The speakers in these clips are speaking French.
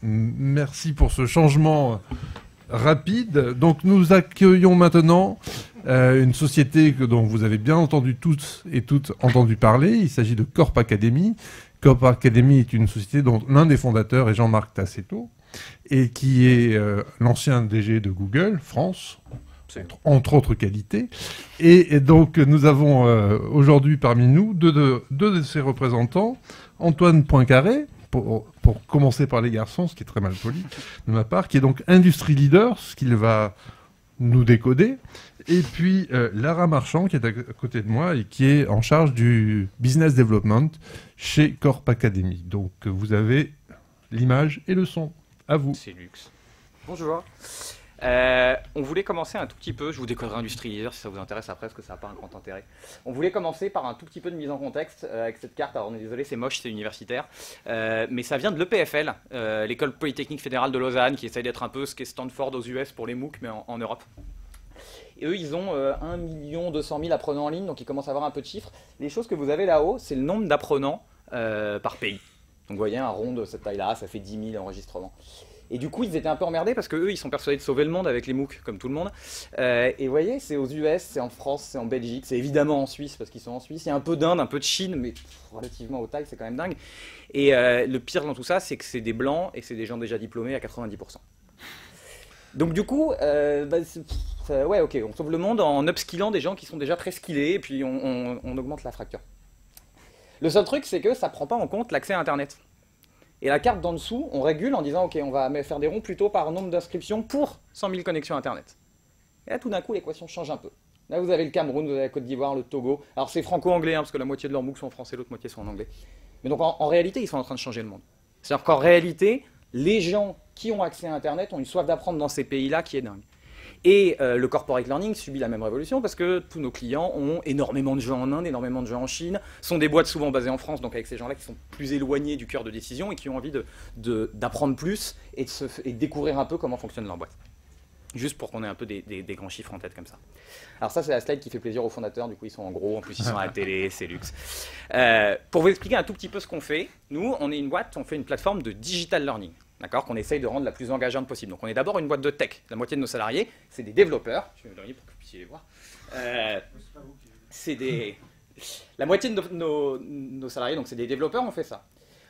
Merci pour ce changement rapide. Donc nous accueillons maintenant une société dont vous avez bien entendu toutes et toutes entendu parler. Il s'agit de Corp Academy. Corp Academy est une société dont l'un des fondateurs est Jean-Marc Tassetto et qui est l'ancien DG de Google France, entre autres qualités. Et donc nous avons aujourd'hui parmi nous deux de ses représentants, Antoine Poincaré, pour commencer par les garçons, ce qui est très mal poli de ma part, qui est donc Industry Leader, ce qu'il va nous décoder, et puis Lara Marchand, qui est à côté de moi et qui est en charge du Business Development chez Corp Academy. Donc vous avez l'image et le son. À vous. C'est luxe. Bonjour. On voulait commencer un tout petit peu, je vous décoderai Industry Leader si ça vous intéresse après, parce que ça n'a pas un grand intérêt. On voulait commencer par un tout petit peu de mise en contexte avec cette carte. Alors on est désolé, c'est moche, c'est universitaire, mais ça vient de l'EPFL, l'école polytechnique fédérale de Lausanne, qui essaye d'être un peu ce qu'est Stanford aux US pour les MOOC, mais en Europe. Et eux, ils ont 1 200 000 apprenants en ligne, donc ils commencent à avoir un peu de chiffres. Les choses que vous avez là-haut, c'est le nombre d'apprenants par pays. Donc vous voyez, un rond de cette taille-là, ça fait 10 000 enregistrements. Et du coup, ils étaient un peu emmerdés parce qu'eux, ils sont persuadés de sauver le monde avec les MOOC, comme tout le monde. Et vous voyez, c'est aux US, c'est en France, c'est en Belgique, c'est évidemment en Suisse parce qu'ils sont en Suisse. Il y a un peu d'Inde, un peu de Chine, mais relativement aux tailles, c'est quand même dingue. Et le pire dans tout ça, c'est que c'est des blancs et c'est des gens déjà diplômés à 90%. Donc du coup, ouais, ok, on sauve le monde en upskillant des gens qui sont déjà très skillés et puis on augmente la fracture. Le seul truc, c'est que ça ne prend pas en compte l'accès à Internet. Et la carte d'en dessous, on régule en disant, ok, on va faire des ronds plutôt par nombre d'inscriptions pour 100 000 connexions Internet. Et là, tout d'un coup, l'équation change un peu. Là, vous avez le Cameroun, vous avez la Côte d'Ivoire, le Togo. Alors, c'est franco-anglais, hein, parce que la moitié de leurs MOOC sont en français, l'autre moitié sont en anglais. Mais donc, en réalité, ils sont en train de changer le monde. C'est-à-dire qu'en réalité, les gens qui ont accès à Internet ont une soif d'apprendre dans ces pays-là qui est dingue. Et le corporate learning subit la même révolution parce que tous nos clients ont énormément de gens en Inde, énormément de gens en Chine, sont des boîtes souvent basées en France, donc avec ces gens-là qui sont plus éloignés du cœur de décision et qui ont envie d'apprendre plus et de découvrir un peu comment fonctionne leur boîte. Juste pour qu'on ait un peu des grands chiffres en tête comme ça. Alors ça, c'est la slide qui fait plaisir aux fondateurs, du coup ils sont en gros, en plus ils sont à la télé, c'est luxe. Pour vous expliquer un tout petit peu ce qu'on fait, nous, on est une boîte, on fait une plateforme de digital learning. D'accord, qu'on essaye de rendre la plus engageante possible. Donc on est d'abord une boîte de tech. La moitié de nos salariés, c'est des développeurs. Je vais me donner pour que vous puissiez les voir. La moitié de nos salariés, donc c'est des développeurs, on fait ça.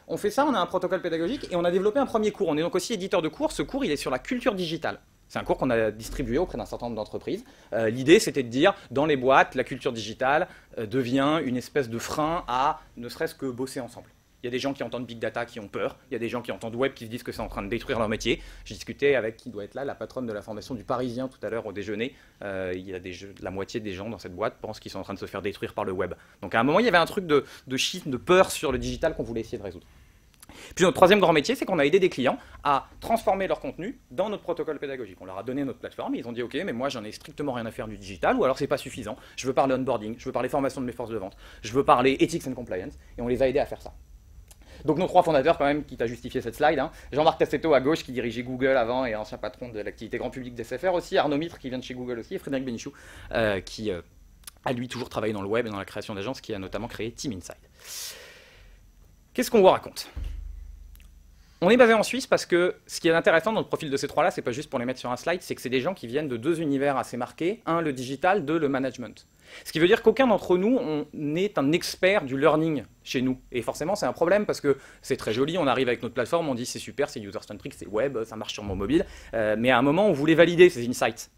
On fait ça, on a un protocole pédagogique et on a développé un premier cours. On est donc aussi éditeur de cours. Ce cours, il est sur la culture digitale. C'est un cours qu'on a distribué auprès d'un certain nombre d'entreprises. L'idée, c'était de dire, dans les boîtes, la culture digitale devient une espèce de frein à ne serait-ce que bosser ensemble. Il y a des gens qui entendent Big Data qui ont peur. Il y a des gens qui entendent Web qui se disent que c'est en train de détruire leur métier. J'ai discuté avec qui doit être là, la patronne de la formation du Parisien tout à l'heure au déjeuner. Il y a la moitié des gens dans cette boîte pensent qu'ils sont en train de se faire détruire par le Web. Donc à un moment, il y avait un truc de schisme, de peur sur le digital qu'on voulait essayer de résoudre. Puis notre troisième grand métier, c'est qu'on a aidé des clients à transformer leur contenu dans notre protocole pédagogique. On leur a donné notre plateforme et ils ont dit « Ok, mais moi j'en ai strictement rien à faire du digital ou alors c'est pas suffisant. Je veux parler onboarding, je veux parler formation de mes forces de vente, je veux parler ethics and compliance. » Et on les a aidés à faire ça. Donc nos trois fondateurs quand même, quitte à justifier cette slide, hein. Jean-Marc Tassetto à gauche qui dirigeait Google avant et ancien patron de l'activité grand public d'SFR aussi, Arnaud Mitre qui vient de chez Google aussi, et Frédéric Bénichou qui a lui toujours travaillé dans le web et dans la création d'agences, qui a notamment créé Team Inside. Qu'est-ce qu'on vous raconte ? On est basé en Suisse parce que ce qui est intéressant dans le profil de ces trois-là, c'est pas juste pour les mettre sur un slide, c'est que c'est des gens qui viennent de deux univers assez marqués, un le digital, deux le management. Ce qui veut dire qu'aucun d'entre nous on est un expert du learning chez nous. Et forcément, c'est un problème parce que c'est très joli, on arrive avec notre plateforme, on dit c'est super, c'est user-centric, c'est web, ça marche sur mon mobile. Mais à un moment, on voulait valider ces insights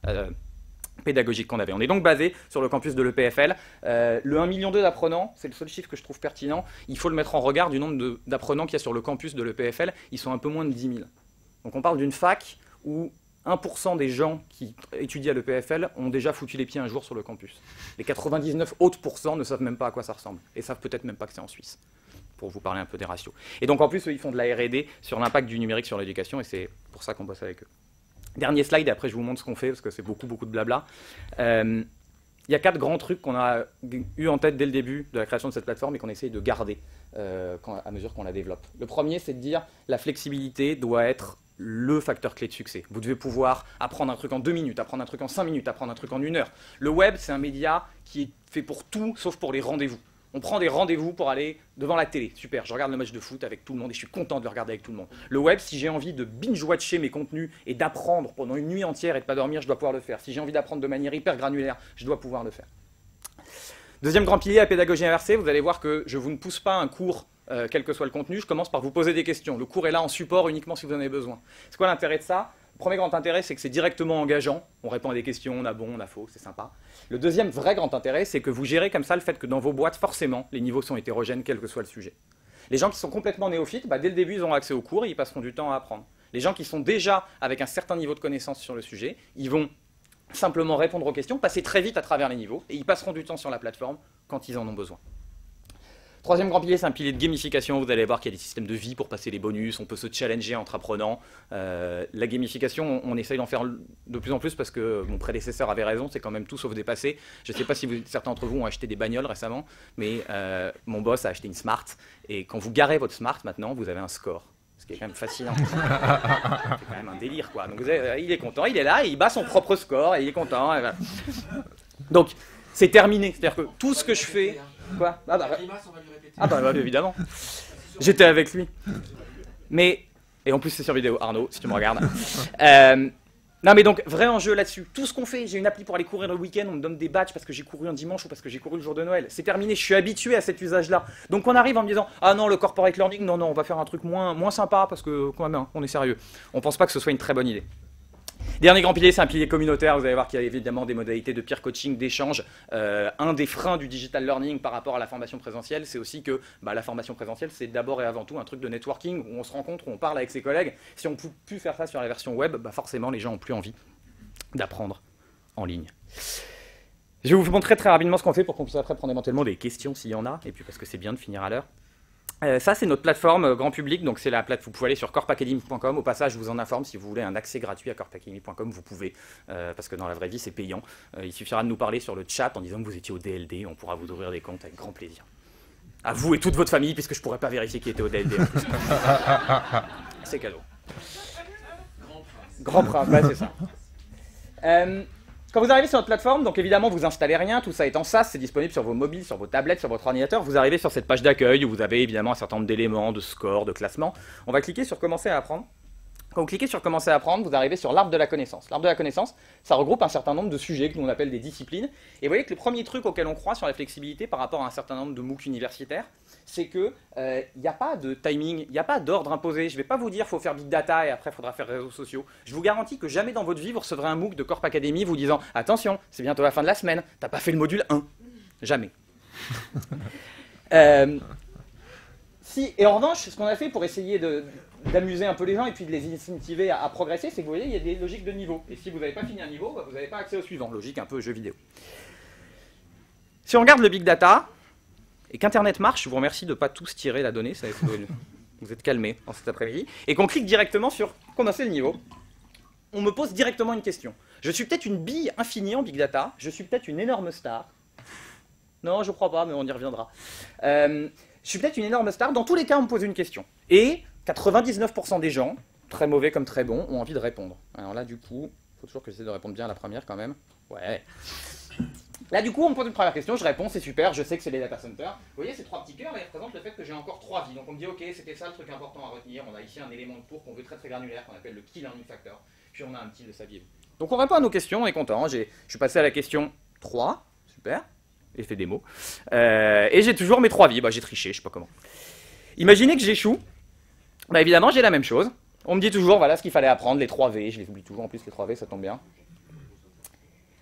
pédagogiques qu'on avait. On est donc basé sur le campus de l'EPFL. Le 1,2 million d'apprenants, c'est le seul chiffre que je trouve pertinent. Il faut le mettre en regard du nombre d'apprenants qu'il y a sur le campus de l'EPFL. Ils sont un peu moins de 10 000. Donc on parle d'une fac où 1% des gens qui étudient à l'EPFL ont déjà foutu les pieds un jour sur le campus. Les 99 autres pourcents ne savent même pas à quoi ça ressemble. Et savent peut-être même pas que c'est en Suisse, pour vous parler un peu des ratios. Et donc en plus, eux, ils font de la R&D sur l'impact du numérique sur l'éducation, et c'est pour ça qu'on bosse avec eux. Dernier slide, et après je vous montre ce qu'on fait, parce que c'est beaucoup de blabla. Il y a 4 grands trucs qu'on a eu en tête dès le début de la création de cette plateforme et qu'on essaye de garder à mesure qu'on la développe. Le premier, c'est de dire la flexibilité doit être le facteur clé de succès. Vous devez pouvoir apprendre un truc en 2 minutes, apprendre un truc en 5 minutes, apprendre un truc en 1 heure. Le web, c'est un média qui est fait pour tout, sauf pour les rendez-vous. On prend des rendez-vous pour aller devant la télé. Super, je regarde le match de foot avec tout le monde et je suis content de le regarder avec tout le monde. Le web, si j'ai envie de binge-watcher mes contenus et d'apprendre pendant une nuit entière et de ne pas dormir, je dois pouvoir le faire. Si j'ai envie d'apprendre de manière hyper granulaire, je dois pouvoir le faire. Deuxième grand pilier, la pédagogie inversée. Vous allez voir que je vous ne pousse pas un cours, quel que soit le contenu. Je commence par vous poser des questions. Le cours est là en support uniquement si vous en avez besoin. C'est quoi l'intérêt de ça ? Le premier grand intérêt, c'est que c'est directement engageant. On répond à des questions, on a bon, on a faux, c'est sympa. Le deuxième vrai grand intérêt, c'est que vous gérez comme ça le fait que dans vos boîtes, forcément, les niveaux sont hétérogènes, quel que soit le sujet. Les gens qui sont complètement néophytes, dès le début, ils auront accès aux cours et ils passeront du temps à apprendre. Les gens qui sont déjà avec un certain niveau de connaissance sur le sujet, ils vont simplement répondre aux questions, passer très vite à travers les niveaux et ils passeront du temps sur la plateforme quand ils en ont besoin. Troisième grand pilier, c'est un pilier de gamification. Vous allez voir qu'il y a des systèmes de vie pour passer les bonus, on peut se challenger entre apprenants. La gamification, on essaye d'en faire de plus en plus parce que mon prédécesseur avait raison, c'est quand même tout sauf dépassé. Je ne sais pas si certains d'entre vous ont acheté des bagnoles récemment, mais mon boss a acheté une Smart. Et quand vous garez votre Smart maintenant, vous avez un score. Ce qui est quand même fascinant. C'est quand même un délire, quoi. Donc il est content, il est là, et il bat son propre score, et il est content. Et voilà. Donc, c'est terminé. C'est-à-dire que tout ce que je fais... Quoi ? Évidemment. J'étais avec lui. Mais... Et en plus, c'est sur vidéo, Arnaud, si tu me regardes. Non, mais donc, vrai enjeu là-dessus. Tout ce qu'on fait, j'ai une appli pour aller courir le week-end, on me donne des badges parce que j'ai couru un dimanche ou parce que j'ai couru le jour de Noël. C'est terminé, je suis habitué à cet usage-là. Donc, on arrive en me disant, ah non, le corporate learning, non, on va faire un truc moins sympa parce que, quand même, on est sérieux. On pense pas que ce soit une très bonne idée. Dernier grand pilier, c'est un pilier communautaire. Vous allez voir qu'il y a évidemment des modalités de peer coaching, d'échange. Un des freins du digital learning par rapport à la formation présentielle, c'est aussi que la formation présentielle, c'est d'abord et avant tout un truc de networking où on se rencontre, où on parle avec ses collègues. Si on ne peut plus faire ça sur la version web, forcément, les gens n'ont plus envie d'apprendre en ligne. Je vais vous montrer très rapidement ce qu'on fait pour qu'on puisse après prendre éventuellement des questions s'il y en a, et puis parce que c'est bien de finir à l'heure. Ça, c'est notre plateforme grand public, donc c'est la plateforme, vous pouvez aller sur corpacademy.com. Au passage, je vous en informe, si vous voulez un accès gratuit à corpacademy.com, vous pouvez, parce que dans la vraie vie, c'est payant. Il suffira de nous parler sur le chat en disant que vous étiez au DLD, on pourra vous ouvrir des comptes avec grand plaisir. À vous et toute votre famille, puisque je ne pourrais pas vérifier qui était au DLD. C'est cadeau. Grand prince, c'est ça. Quand vous arrivez sur notre plateforme, donc évidemment vous installez rien, tout ça est en SaaS, c'est disponible sur vos mobiles, sur vos tablettes, sur votre ordinateur. Vous arrivez sur cette page d'accueil où vous avez évidemment un certain nombre d'éléments, de scores, de classements. On va cliquer sur commencer à apprendre. Quand vous cliquez sur commencer à apprendre, vous arrivez sur l'arbre de la connaissance. L'arbre de la connaissance, ça regroupe un certain nombre de sujets que nous on appelle des disciplines. Et vous voyez que le premier truc auquel on croit sur la flexibilité par rapport à un certain nombre de MOOC universitaires, c'est qu'il n'y a pas de timing, il n'y a pas d'ordre imposé. Je ne vais pas vous dire qu'il faut faire big data et après il faudra faire réseaux sociaux. Je vous garantis que jamais dans votre vie vous recevrez un MOOC de Corp Academy vous disant « Attention, c'est bientôt la fin de la semaine, t'as pas fait le module 1 ». Jamais. Et en revanche, ce qu'on a fait pour essayer d'amuser un peu les gens et puis de les incentiver à progresser, c'est que vous voyez, il y a des logiques de niveau. Et si vous n'avez pas fini un niveau, vous n'avez pas accès au suivant. Logique un peu jeu vidéo. Si on regarde le big data, et qu'Internet marche, je vous remercie de ne pas tous tirer la donnée, vous êtes calmés en cet après-midi, et qu'on clique directement sur commencer le niveau, on me pose directement une question. Je suis peut-être une bille infinie en big data, je suis peut-être une énorme star. Non, je crois pas, mais on y reviendra. Je suis peut-être une énorme star. Dans tous les cas, on me pose une question. Et 99% des gens, très mauvais comme très bons, ont envie de répondre. Alors là, du coup, il faut toujours que j'essaie de répondre bien à la première quand même. Ouais. Là, du coup, on me pose une première question, je réponds, c'est super, je sais que c'est les data centers. Vous voyez, ces trois petits cœurs, ils représentent le fait que j'ai encore 3 vies. Donc on me dit, ok, c'était ça le truc important à retenir. On a ici un élément de tour qu'on veut très très granulaire, qu'on appelle le key learning factor. Puis on a un petit, le saviez-vous. Donc on répond à nos questions, on est content. Je suis passé à la question 3, super. Effet démo. Et j'ai toujours mes 3 vies. J'ai triché, je sais pas comment. Imaginez que j'échoue. Évidemment, j'ai la même chose. On me dit toujours, voilà ce qu'il fallait apprendre, les 3 V. Je les oublie toujours, en plus, les 3 V, ça tombe bien.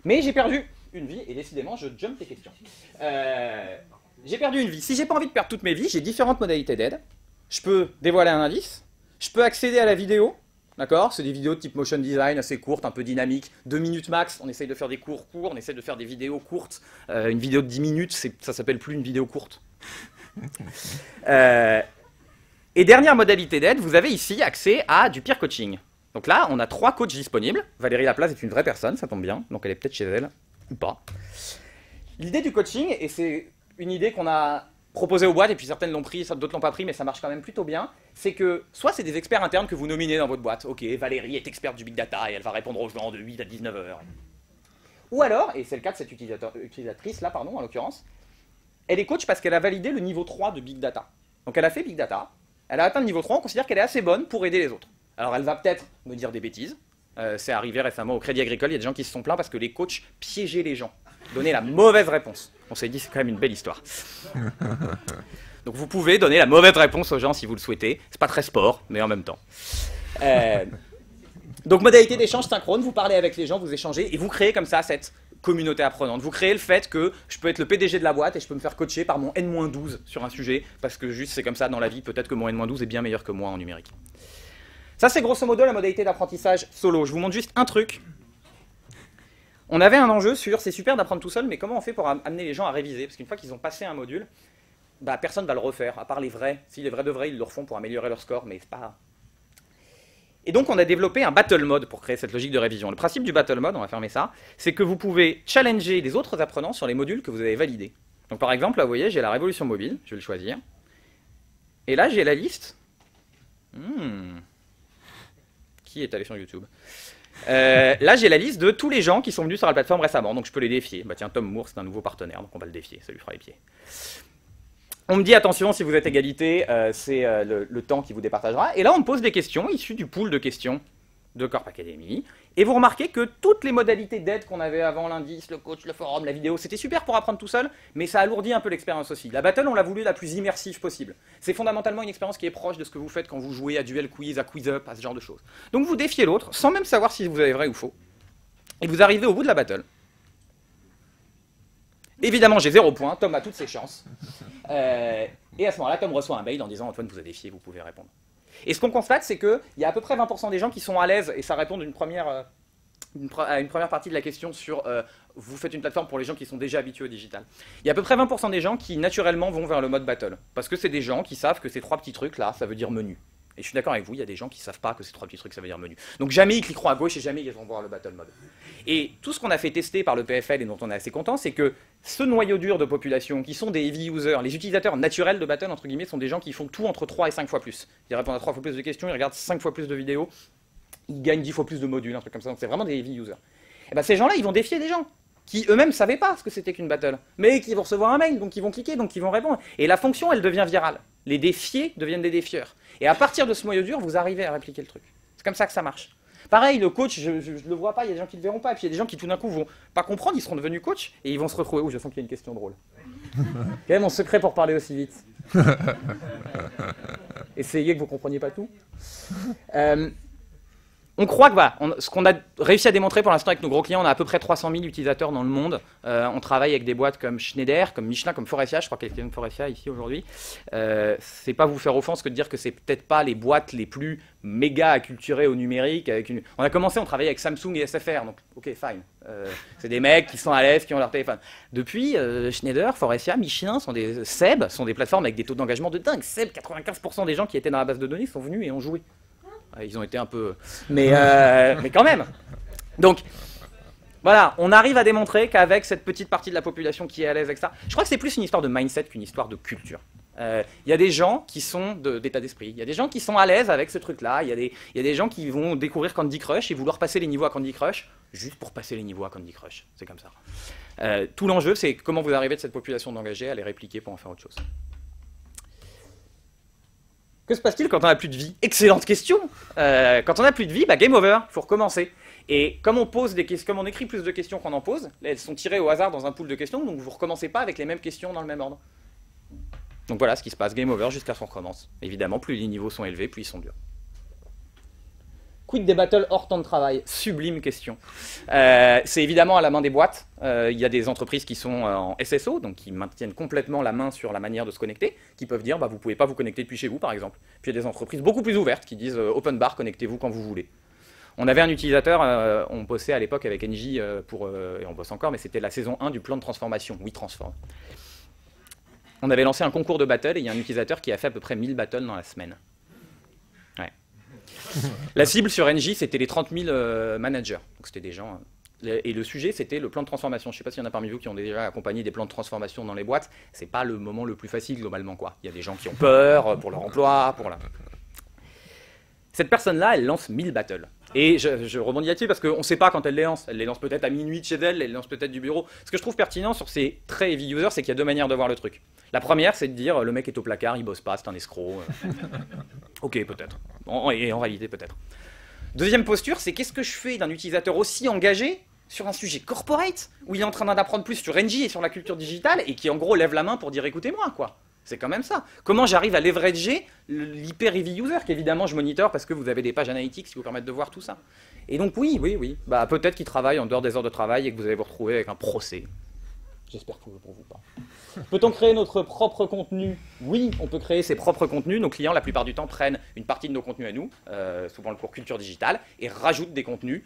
Mais j'ai perdu une vie, et décidément, je jump les questions. J'ai perdu une vie. Si j'ai pas envie de perdre toutes mes vies, j'ai différentes modalités d'aide. Je peux dévoiler un indice. Je peux accéder à la vidéo. D'accord, c'est des vidéos de type motion design assez courtes, un peu dynamiques, 2 minutes max. On essaye de faire des cours courts, on essaye de faire des vidéos courtes. Une vidéo de 10 minutes, ça s'appelle plus une vidéo courte. Et dernière modalité d'aide, vous avez ici accès à du peer coaching. Donc là, on a 3 coachs disponibles. Valérie Laplace est une vraie personne, ça tombe bien. Donc elle est peut-être chez elle, ou pas. L'idée du coaching, et c'est une idée qu'on a proposée aux boîtes, et puis certaines l'ont pris, d'autres l'ont pas pris, mais ça marche quand même plutôt bien, c'est que soit c'est des experts internes que vous nominez dans votre boîte. Ok, Valérie est experte du big data et elle va répondre aux gens de 8 à 19 heures. Ou alors, et c'est le cas de cette utilisatrice là, pardon, en l'occurrence, elle est coach parce qu'elle a validé le niveau 3 de Big Data. Donc elle a fait Big Data, elle a atteint le niveau 3, on considère qu'elle est assez bonne pour aider les autres. Alors elle va peut-être me dire des bêtises. C'est arrivé récemment au Crédit Agricole, il y a des gens qui se sont plaints parce que les coachs piégeaient les gens, donnaient la mauvaise réponse. On s'est dit c'est quand même une belle histoire. Donc vous pouvez donner la mauvaise réponse aux gens si vous le souhaitez. C'est pas très sport, mais en même temps. Donc modalité d'échange synchrone, vous parlez avec les gens, vous échangez et vous créez comme ça cette communauté apprenante. Vous créez le fait que je peux être le PDG de la boîte et je peux me faire coacher par mon N-12 sur un sujet parce que juste c'est comme ça dans la vie, peut-être que mon N-12 est bien meilleur que moi en numérique. Ça, c'est grosso modo la modalité d'apprentissage solo. Je vous montre juste un truc. On avait un enjeu sur, c'est super d'apprendre tout seul, mais comment on fait pour amener les gens à réviser? Parce qu'une fois qu'ils ont passé un module, bah, personne ne va le refaire, à part les vrais. Si les vrais de vrais, ils le refont pour améliorer leur score, mais c'est pas... Et donc, on a développé un battle mode pour créer cette logique de révision. Le principe du battle mode, on va fermer ça, c'est que vous pouvez challenger les autres apprenants sur les modules que vous avez validés. Donc, par exemple, là, vous voyez, j'ai la révolution mobile, je vais le choisir. Et là, j'ai la liste... Qui est allé sur YouTube? Là, j'ai la liste de tous les gens qui sont venus sur la plateforme récemment, donc je peux les défier. Bah tiens, Tom Moore, c'est un nouveau partenaire, donc on va le défier, ça lui fera les pieds. On me dit, attention, si vous êtes égalité, c'est le temps qui vous départagera. Et là, on me pose des questions issues du pool de questions de Corp Academy. Et vous remarquez que toutes les modalités d'aide qu'on avait avant, l'indice, le coach, le forum, la vidéo, c'était super pour apprendre tout seul, mais ça alourdit un peu l'expérience aussi. La battle, on l'a voulu la plus immersive possible. C'est fondamentalement une expérience qui est proche de ce que vous faites quand vous jouez à Duel Quiz, à Quiz Up, à ce genre de choses. Donc vous défiez l'autre, sans même savoir si vous avez vrai ou faux. Et vous arrivez au bout de la battle. Évidemment, j'ai 0 point, Tom a toutes ses chances. Et à ce moment-là, Tom reçoit un mail en disant « Antoine vous a défié, vous pouvez répondre ». Et ce qu'on constate, c'est qu'il y a à peu près 20% des gens qui sont à l'aise, et ça répond à une première partie de la question sur vous faites une plateforme pour les gens qui sont déjà habitués au digital. Il y a à peu près 20% des gens qui naturellement vont vers le mode battle. Parce que c'est des gens qui savent que ces 3 petits trucs là, ça veut dire menu. Et je suis d'accord avec vous, il y a des gens qui ne savent pas que ces 3 petits trucs ça veut dire menu. Donc jamais ils cliqueront à gauche et jamais ils vont voir le battle mode. Et tout ce qu'on a fait tester par le PFL et dont on est assez content, c'est que ce noyau dur de population qui sont des heavy users, les utilisateurs naturels de battle entre guillemets, sont des gens qui font tout entre 3 et 5 fois plus. Ils répondent à 3 fois plus de questions, ils regardent 5 fois plus de vidéos, ils gagnent 10 fois plus de modules, un truc comme ça. Donc c'est vraiment des heavy users. Et ben ces gens-là, ils vont défier des gens qui eux-mêmes ne savaient pas ce que c'était qu'une battle, mais qui vont recevoir un mail, donc ils vont cliquer, donc ils vont répondre. Et la fonction, elle devient virale. Les défiés deviennent des défieurs. Et à partir de ce noyau dur, vous arrivez à répliquer le truc. C'est comme ça que ça marche. Pareil, le coach, je ne le vois pas, il y a des gens qui ne le verront pas, et puis il y a des gens qui tout d'un coup vont pas comprendre, ils seront devenus coach, et ils vont se retrouver... Oh, je sens qu'il y a une question drôle. Quel est mon secret pour parler aussi vite? Essayez que vous ne compreniez pas tout. On croit que voilà, ce qu'on a réussi à démontrer pour l'instant avec nos gros clients, on a à peu près 300 000 utilisateurs dans le monde. On travaille avec des boîtes comme Schneider, comme Michelin, comme Forestia. Je crois qu'il y a quelqu'un de Forestia ici aujourd'hui. C'est pas vous faire offense que de dire que c'est peut-être pas les boîtes les plus méga acculturées au numérique. On a commencé, on travaillait avec Samsung et SFR, donc ok, fine. C'est des mecs qui sont à l'aise, qui ont leur téléphone. Depuis, Schneider, Forestia, Michelin, Seb sont des plateformes avec des taux d'engagement de dingue. Seb, 95% des gens qui étaient dans la base de données sont venus et ont joué. Ils ont été un peu... Mais quand même. Donc, voilà, on arrive à démontrer qu'avec cette petite partie de la population qui est à l'aise avec ça, je crois que c'est plus une histoire de mindset qu'une histoire de culture. Il y a des gens qui sont d'état d'esprit, il y a des gens qui sont à l'aise avec ce truc-là, il y a des gens qui vont découvrir Candy Crush et vouloir passer les niveaux à Candy Crush, juste pour passer les niveaux à Candy Crush. C'est comme ça. Tout l'enjeu, c'est comment vous arrivez de cette population d'engagés à les répliquer pour en faire autre chose. Que se passe-t-il quand on n'a plus de vie? Excellente question. Quand on n'a plus de vie, bah, game over, il faut recommencer. Et comme on écrit plus de questions qu'on en pose, elles sont tirées au hasard dans un pool de questions, donc vous ne recommencez pas avec les mêmes questions dans le même ordre. Donc voilà ce qui se passe, game over jusqu'à ce qu'on recommence. Évidemment, plus les niveaux sont élevés, plus ils sont durs. Quid des battles hors temps de travail? Sublime question. C'est évidemment à la main des boîtes. Il y a des entreprises qui sont en SSO, donc qui maintiennent complètement la main sur la manière de se connecter, qui peuvent dire bah, vous ne pouvez pas vous connecter depuis chez vous, par exemple. Puis il y a des entreprises beaucoup plus ouvertes qui disent open bar, connectez-vous quand vous voulez. On avait un utilisateur, on bossait à l'époque avec Engie, et on bosse encore, mais c'était la saison 1 du plan de transformation, WeTransform. On avait lancé un concours de battle et il y a un utilisateur qui a fait à peu près 1000 battles dans la semaine. Ouais. La cible sur Engie, c'était les 30 000 managers. Donc c'était des gens... Et le sujet, c'était le plan de transformation. Je ne sais pas s'il y en a parmi vous qui ont déjà accompagné des plans de transformation dans les boîtes. Ce n'est pas le moment le plus facile, globalement, quoi. Il y a des gens qui ont peur pour leur emploi, pour la... Cette personne-là, elle lance 1000 battles. Et je rebondis là-dessus parce qu'on ne sait pas quand elle les lance. Elle les lance peut-être à minuit de chez elle, elle les lance peut-être du bureau. Ce que je trouve pertinent sur ces très heavy users, c'est qu'il y a deux manières de voir le truc. La première, c'est de dire le mec est au placard, il bosse pas, c'est un escroc. Ok, peut-être. Et en réalité, peut-être. Deuxième posture, c'est qu'est-ce que je fais d'un utilisateur aussi engagé sur un sujet corporate, où il est en train d'apprendre plus sur NJ et sur la culture digitale, et qui en gros lève la main pour dire écoutez-moi, quoi. C'est quand même ça. Comment j'arrive à leverager l'hyper heavy user, qu'évidemment je monitore parce que vous avez des pages analytiques qui vous permettent de voir tout ça. Et donc oui. Bah, peut-être qu'il travaille en dehors des heures de travail et que vous allez vous retrouver avec un procès. J'espère pour vous pas. Peut-on créer notre propre contenu? Oui, on peut créer ses propres contenus. Nos clients, la plupart du temps, prennent une partie de nos contenus à nous, souvent le cours culture digitale, et rajoutent des contenus,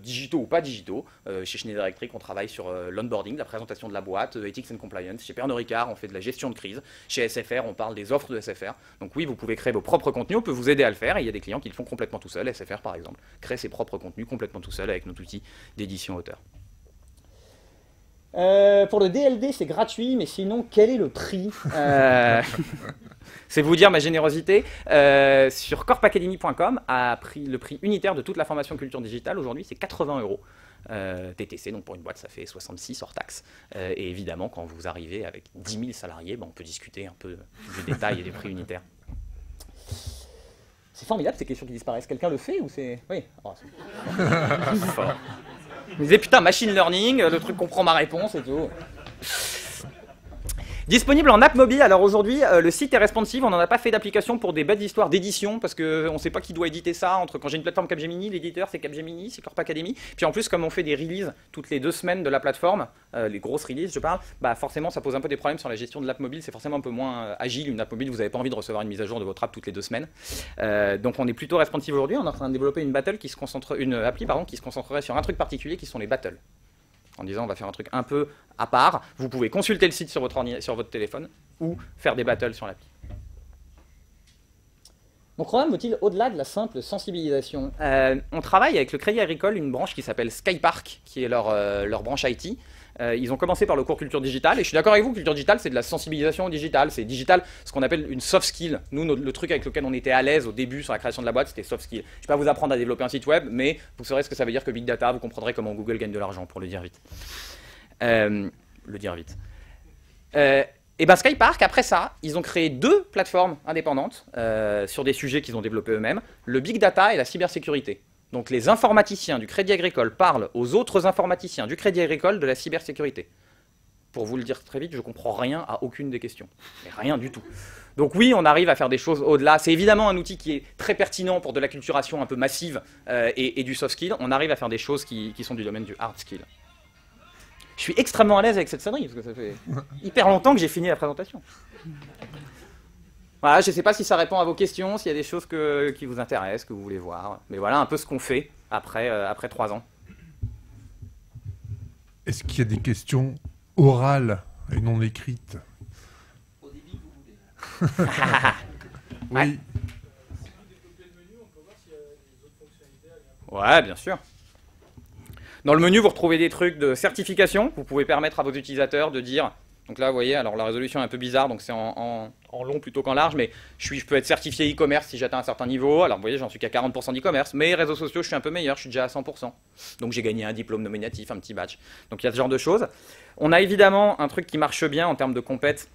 digitaux ou pas digitaux. Chez Schneider Electric, on travaille sur l'onboarding, la présentation de la boîte, Ethics and Compliance. Chez Pernod Ricard, on fait de la gestion de crise. Chez SFR, on parle des offres de SFR. Donc oui, vous pouvez créer vos propres contenus, on peut vous aider à le faire, et il y a des clients qui le font complètement tout seuls. SFR, par exemple, crée ses propres contenus complètement tout seul avec notre outil d'édition auteur. Pour le DLD, c'est gratuit, mais sinon, quel est le prix C'est vous dire ma générosité. Sur corpacademy.com, le prix unitaire de toute la formation culture digitale, aujourd'hui, c'est 80 € TTC. Donc pour une boîte, ça fait 66 hors taxe. Et évidemment, quand vous arrivez avec 10 000 salariés, on peut discuter un peu du détail et des prix unitaires. C'est formidable ces questions qui disparaissent. Quelqu'un le fait ou c'est... Oui. Oh, c'est fort. Je me disais, putain, machine learning, le truc comprend ma réponse et tout. Disponible en app mobile. Alors aujourd'hui, le site est responsive. On n'en a pas fait d'application pour des bêtes histoires d'édition parce qu'on ne sait pas qui doit éditer ça. Quand j'ai une plateforme Capgemini, l'éditeur c'est Capgemini, c'est Corp Academy. Puis en plus, comme on fait des releases toutes les 2 semaines de la plateforme, les grosses releases, je parle, bah forcément ça pose un peu des problèmes sur la gestion de l'app mobile. C'est forcément un peu moins agile. Une app mobile, vous n'avez pas envie de recevoir une mise à jour de votre app toutes les 2 semaines. Donc on est plutôt responsive aujourd'hui. On est en train de développer une appli qui se concentrerait sur un truc particulier qui sont les battles. En disant on va faire un truc un peu à part. Vous pouvez consulter le site sur votre téléphone ou faire des battles sur l'appli. Donc Roam vaut-il au-delà de la simple sensibilisation? On travaille avec le Crédit Agricole, une branche qui s'appelle Skypark, qui est leur branche IT. Ils ont commencé par le cours culture digitale, et je suis d'accord avec vous, culture digitale, c'est de la sensibilisation au digital. C'est digital, ce qu'on appelle une soft skill. Nous, le truc avec lequel on était à l'aise au début sur la création de la boîte, c'était soft skill. Je ne vais pas vous apprendre à développer un site web, mais vous saurez ce que ça veut dire que Big Data, vous comprendrez comment Google gagne de l'argent, pour le dire vite. Et ben Skypark, après ça, ils ont créé 2 plateformes indépendantes sur des sujets qu'ils ont développés eux-mêmes, le Big Data et la cybersécurité. Donc les informaticiens du Crédit Agricole parlent aux autres informaticiens du Crédit Agricole de la cybersécurité. Pour vous le dire très vite, je ne comprends rien à aucune des questions. Mais rien du tout. Donc oui, on arrive à faire des choses au-delà. C'est évidemment un outil qui est très pertinent pour de l'acculturation un peu massive et du soft skill. On arrive à faire des choses qui sont du domaine du hard skill. Je suis extrêmement à l'aise avec cette sonnerie, parce que ça fait hyper longtemps que j'ai fini la présentation. Voilà, je ne sais pas si ça répond à vos questions, s'il y a des choses qui vous intéressent, que vous voulez voir. Mais voilà un peu ce qu'on fait après 3 ans. Est-ce qu'il y a des questions orales et non écrites? Au débit que vous voulez. Oui. Ouais, bien sûr. Dans le menu, vous retrouvez des trucs de certification. Vous pouvez permettre à vos utilisateurs de dire... Donc là, vous voyez, alors la résolution est un peu bizarre, donc c'est en long plutôt qu'en large, mais je peux être certifié e-commerce si j'atteins un certain niveau. Alors vous voyez, j'en suis qu'à 40% d'e-commerce, mais réseaux sociaux, je suis un peu meilleur, je suis déjà à 100%. Donc j'ai gagné un diplôme nominatif, un petit badge. Donc il y a ce genre de choses. On a évidemment un truc qui marche bien en termes de compète,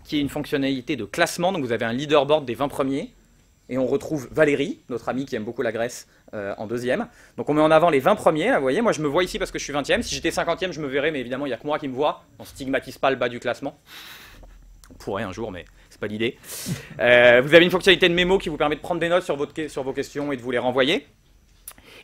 qui est une fonctionnalité de classement. Donc vous avez un leaderboard des 20 premiers. Et on retrouve Valérie, notre amie qui aime beaucoup la Grèce, en 2e. Donc on met en avant les 20 premiers, là, vous voyez, moi je me vois ici parce que je suis 20e. Si j'étais 50e, je me verrais, mais évidemment, il n'y a que moi qui me vois. On ne stigmatise pas le bas du classement. On pourrait un jour, mais ce n'est pas l'idée. Vous avez une fonctionnalité de mémo qui vous permet de prendre des notes sur vos questions et de vous les renvoyer.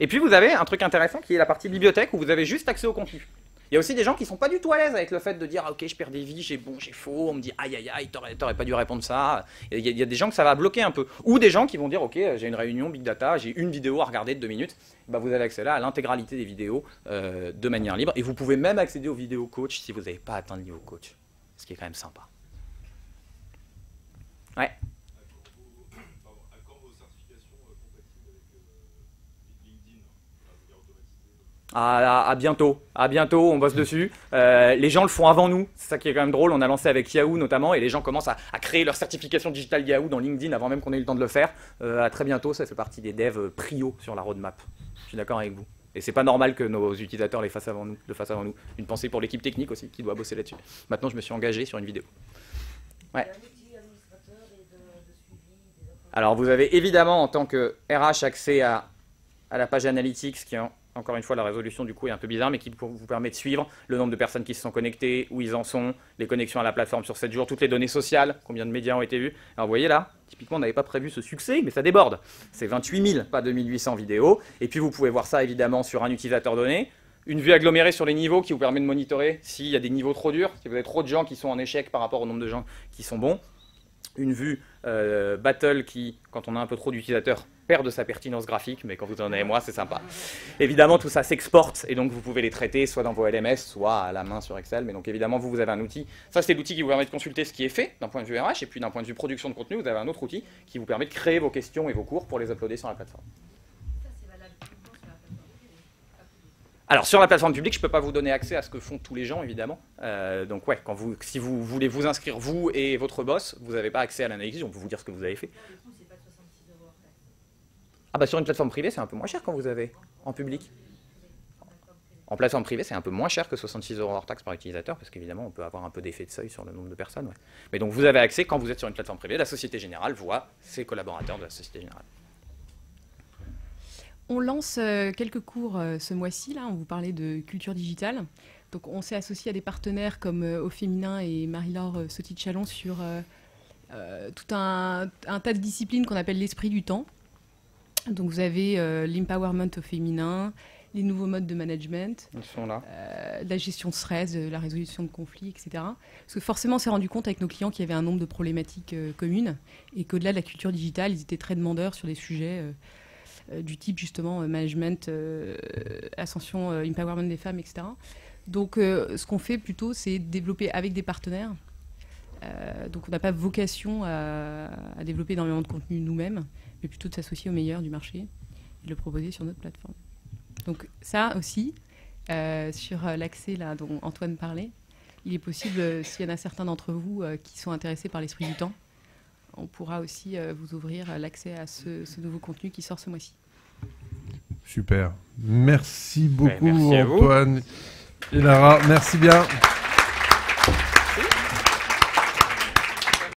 Et puis vous avez un truc intéressant qui est la partie bibliothèque où vous avez juste accès au contenu. Il y a aussi des gens qui ne sont pas du tout à l'aise avec le fait de dire ah, ok, je perds des vies, j'ai faux, on me dit aïe aïe aïe, t'aurais pas dû répondre ça. Il y a des gens que ça va bloquer un peu. Ou des gens qui vont dire ok, j'ai une réunion Big Data, j'ai une vidéo à regarder de 2 minutes. Bah, vous avez accès là à l'intégralité des vidéos de manière libre. Et vous pouvez même accéder aux vidéos coach si vous n'avez pas atteint le niveau coach. Ce qui est quand même sympa. Ouais. À bientôt, on bosse dessus. Les gens le font avant nous, c'est ça qui est quand même drôle. On a lancé avec Yahoo notamment, et les gens commencent à créer leur certification digitale Yahoo dans LinkedIn avant même qu'on ait eu le temps de le faire. À très bientôt, ça fait partie des devs prio sur la roadmap. Je suis d'accord avec vous. Et c'est pas normal que nos utilisateurs le fassent avant nous. Une pensée pour l'équipe technique aussi qui doit bosser là-dessus. Maintenant, je me suis engagé sur une vidéo. Ouais. Alors, vous avez évidemment en tant que RH accès à la page Analytics qui est encore une fois, la résolution du coup est un peu bizarre, mais qui vous permet de suivre le nombre de personnes qui se sont connectées, où ils en sont, les connexions à la plateforme sur 7 jours, toutes les données sociales, combien de médias ont été vus. Alors vous voyez là, typiquement on n'avait pas prévu ce succès, mais ça déborde. C'est 28 000, pas 2800 vidéos. Et puis vous pouvez voir ça évidemment sur un utilisateur donné. Une vue agglomérée sur les niveaux qui vous permet de monitorer s'il y a des niveaux trop durs, si vous avez trop de gens qui sont en échec par rapport au nombre de gens qui sont bons. Une vue battle qui, quand on a un peu trop d'utilisateurs, perd de sa pertinence graphique, mais quand vous en avez moins, c'est sympa. Évidemment, tout ça s'exporte, et donc vous pouvez les traiter soit dans vos LMS, soit à la main sur Excel. Mais donc évidemment, vous avez un outil. Ça, c'est l'outil qui vous permet de consulter ce qui est fait d'un point de vue RH, et puis d'un point de vue production de contenu, vous avez un autre outil qui vous permet de créer vos questions et vos cours pour les uploader sur la plateforme. Alors, sur la plateforme publique, je ne peux pas vous donner accès à ce que font tous les gens, évidemment. Donc, ouais, si vous voulez vous inscrire, vous et votre boss, vous n'avez pas accès à l'analyse, on peut vous dire ce que vous avez fait. Ah bah sur une plateforme privée, c'est un peu moins cher quand vous avez en public. En plateforme privée, c'est un peu moins cher que 66 € hors taxe par utilisateur, parce qu'évidemment, on peut avoir un peu d'effet de seuil sur le nombre de personnes. Ouais. Mais donc, vous avez accès, quand vous êtes sur une plateforme privée, la Société Générale voit ses collaborateurs de la Société Générale. On lance quelques cours ce mois-ci, là, on vous parlait de culture digitale. Donc on s'est associé à des partenaires comme Au Féminin et Marie-Laure Sauty-Chalon sur tout un tas de disciplines qu'on appelle l'esprit du temps. Donc vous avez l'empowerment au féminin, les nouveaux modes de management, ils sont là. La gestion de stress, la résolution de conflits, etc. Parce que forcément, on s'est rendu compte avec nos clients qu'il y avait un nombre de problématiques communes et qu'au-delà de la culture digitale, ils étaient très demandeurs sur des sujets du type justement management, ascension, empowerment des femmes, etc. Donc ce qu'on fait plutôt, c'est développer avec des partenaires. Donc on n'a pas vocation à développer énormément de contenu nous-mêmes, mais plutôt de s'associer aux meilleurs du marché et de le proposer sur notre plateforme. Donc ça aussi, sur l'accès là dont Antoine parlait, il est possible, s'il y en a certains d'entre vous qui sont intéressés par l'esprit du temps, on pourra aussi vous ouvrir l'accès à ce nouveau contenu qui sort ce mois-ci. Super. Merci beaucoup Merci Antoine et Lara. Merci bien.